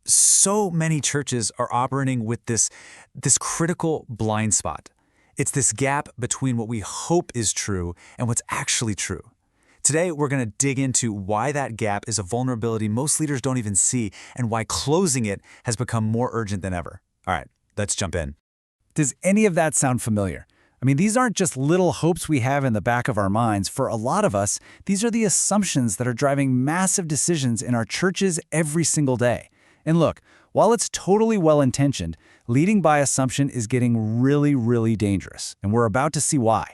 So many churches are operating with this critical blind spot. It's this gap between what we hope is true and what's actually true. Today, we're going to dig into why that gap is a vulnerability most leaders don't even see and why closing it has become more urgent than ever. All right, let's jump in. Does any of that sound familiar? I mean, these aren't just little hopes we have in the back of our minds. For a lot of us, these are the assumptions that are driving massive decisions in our churches every single day. And look, while it's totally well-intentioned, leading by assumption is getting really, really dangerous, and we're about to see why.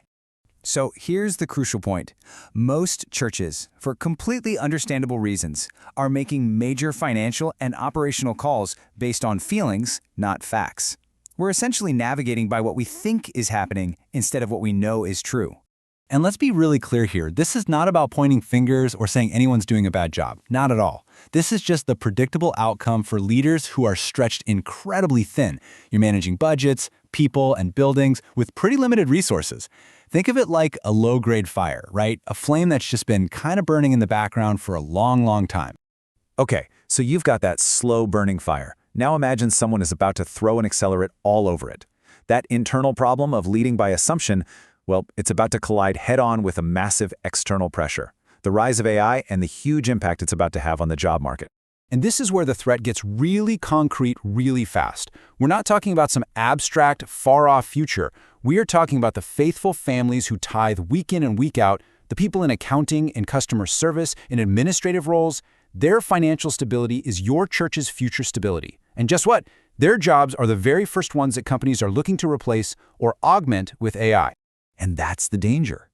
So here's the crucial point. Most churches, for completely understandable reasons, are making major financial and operational calls based on feelings, not facts. We're essentially navigating by what we think is happening instead of what we know is true. And let's be really clear here. This is not about pointing fingers or saying anyone's doing a bad job. Not at all. This is just the predictable outcome for leaders who are stretched incredibly thin. You're managing budgets, people, and buildings with pretty limited resources. Think of it like a low-grade fire, right? A flame that's just been kind of burning in the background for a long, long time. Okay, so you've got that slow-burning fire. Now imagine someone is about to throw an accelerant all over it. That internal problem of leading by assumption, well, it's about to collide head-on with a massive external pressure, the rise of AI and the huge impact it's about to have on the job market. And this is where the threat gets really concrete really fast. We're not talking about some abstract, far-off future. We are talking about the faithful families who tithe week in and week out, the people in accounting, in customer service, in administrative roles. Their financial stability is your church's future stability. And guess what? Their jobs are the very first ones that companies are looking to replace or augment with AI. And that's the danger.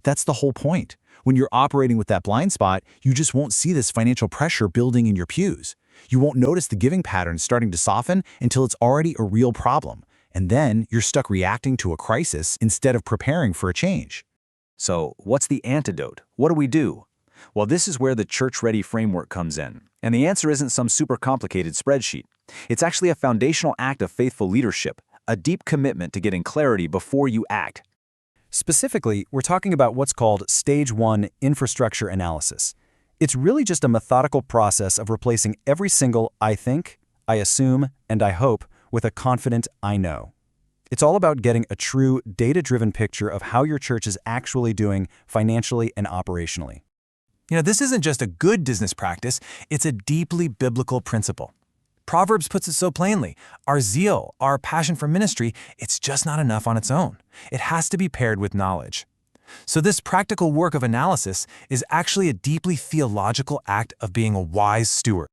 That's the whole point. When you're operating with that blind spot, you just won't see this financial pressure building in your pews. You won't notice the giving patterns starting to soften until it's already a real problem. And then you're stuck reacting to a crisis instead of preparing for a change. So what's the antidote? What do we do? Well, this is where the Church Ready framework comes in. And the answer isn't some super complicated spreadsheet. It's actually a foundational act of faithful leadership, a deep commitment to getting clarity before you act. Specifically, we're talking about what's called Stage 1 infrastructure analysis. It's really just a methodical process of replacing every single I think, I assume, and I hope with a confident I know. It's all about getting a true data-driven picture of how your church is actually doing financially and operationally. This isn't just a good business practice, it's a deeply biblical principle. Proverbs puts it so plainly. Our zeal, our passion for ministry, it's just not enough on its own. It has to be paired with knowledge. So this practical work of analysis is actually a deeply theological act of being a wise steward.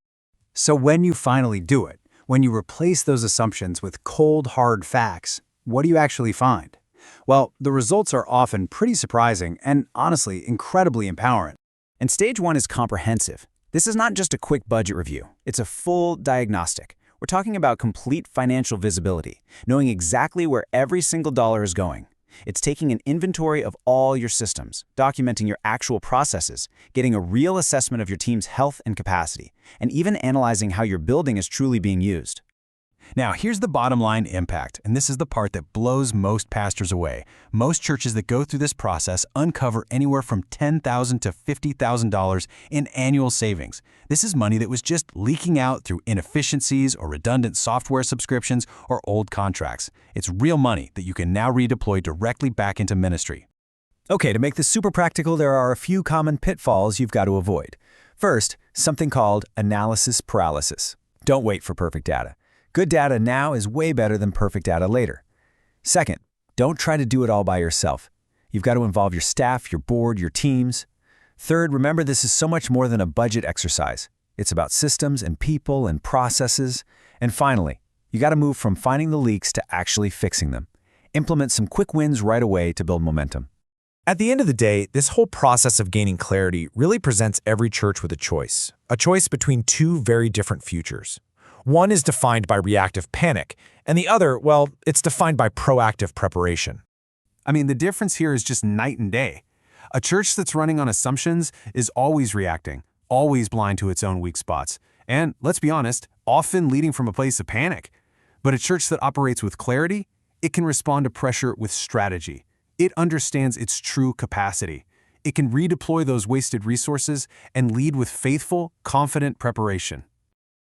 So when you finally do it, when you replace those assumptions with cold, hard facts, what do you actually find? Well, the results are often pretty surprising and, honestly, incredibly empowering. And Stage 1 is comprehensive. This is not just a quick budget review. It's a full diagnostic. We're talking about complete financial visibility, knowing exactly where every single dollar is going. It's taking an inventory of all your systems, documenting your actual processes, getting a real assessment of your team's health and capacity, and even analyzing how your building is truly being used. Now, here's the bottom line impact, and this is the part that blows most pastors away. Most churches that go through this process uncover anywhere from $10,000 to $50,000 in annual savings. This is money that was just leaking out through inefficiencies or redundant software subscriptions or old contracts. It's real money that you can now redeploy directly back into ministry. Okay, to make this super practical, there are a few common pitfalls you've got to avoid. First, something called analysis paralysis. Don't wait for perfect data. Good data now is way better than perfect data later. Second, don't try to do it all by yourself. You've got to involve your staff, your board, your teams. Third, remember this is so much more than a budget exercise. It's about systems and people and processes. And finally, you got to move from finding the leaks to actually fixing them. Implement some quick wins right away to build momentum. At the end of the day, this whole process of gaining clarity really presents every church with a choice between two very different futures. One is defined by reactive panic, and the other, well, it's defined by proactive preparation. I mean, the difference here is just night and day. A church that's running on assumptions is always reacting, always blind to its own weak spots, and, let's be honest, often leading from a place of panic. But a church that operates with clarity, it can respond to pressure with strategy. It understands its true capacity. It can redeploy those wasted resources and lead with faithful, confident preparation.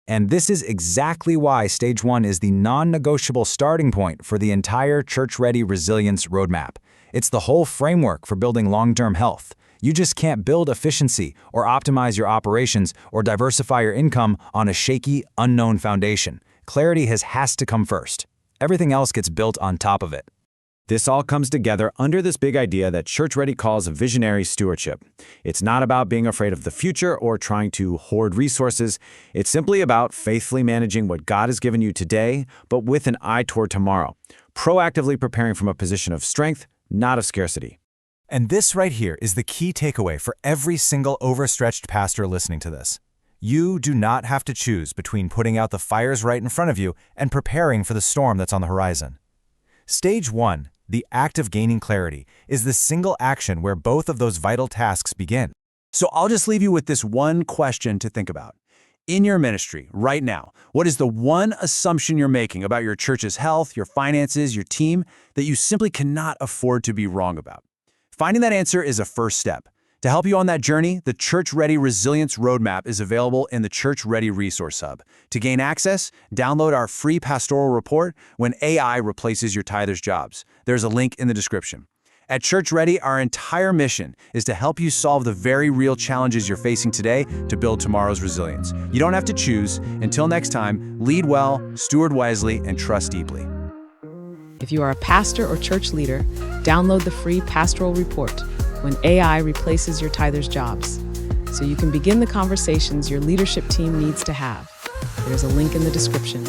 And this is exactly why Stage 1 is the non-negotiable starting point for the entire church-ready resilience roadmap. It's the whole framework for building long-term health. You just can't build efficiency or optimize your operations or diversify your income on a shaky, unknown foundation. Clarity has to come first. Everything else gets built on top of it. This all comes together under this big idea that Church Ready calls visionary stewardship. It's not about being afraid of the future or trying to hoard resources. It's simply about faithfully managing what God has given you today, but with an eye toward tomorrow. Proactively preparing from a position of strength, not of scarcity. And this right here is the key takeaway for every single overstretched pastor listening to this. You do not have to choose between putting out the fires right in front of you and preparing for the storm that's on the horizon. Stage 1, the act of gaining clarity, is the single action where both of those vital tasks begin. So I'll just leave you with this one question to think about. In your ministry, right now, what is the one assumption you're making about your church's health, your finances, your team, that you simply cannot afford to be wrong about? Finding that answer is a first step. To help you on that journey, the Church Ready Resilience Roadmap is available in the Church Ready Resource Hub. To gain access, download our free pastoral report, When AI Replaces Your Tithers' Jobs. There's a link in the description. At Church Ready, our entire mission is to help you solve the very real challenges you're facing today to build tomorrow's resilience. You don't have to choose. Until next time, lead well, steward wisely, and trust deeply. If you are a pastor or church leader, download the free pastoral report, When AI Replaces Your Tithers' Jobs, so you can begin the conversations your leadership team needs to have. There's a link in the description.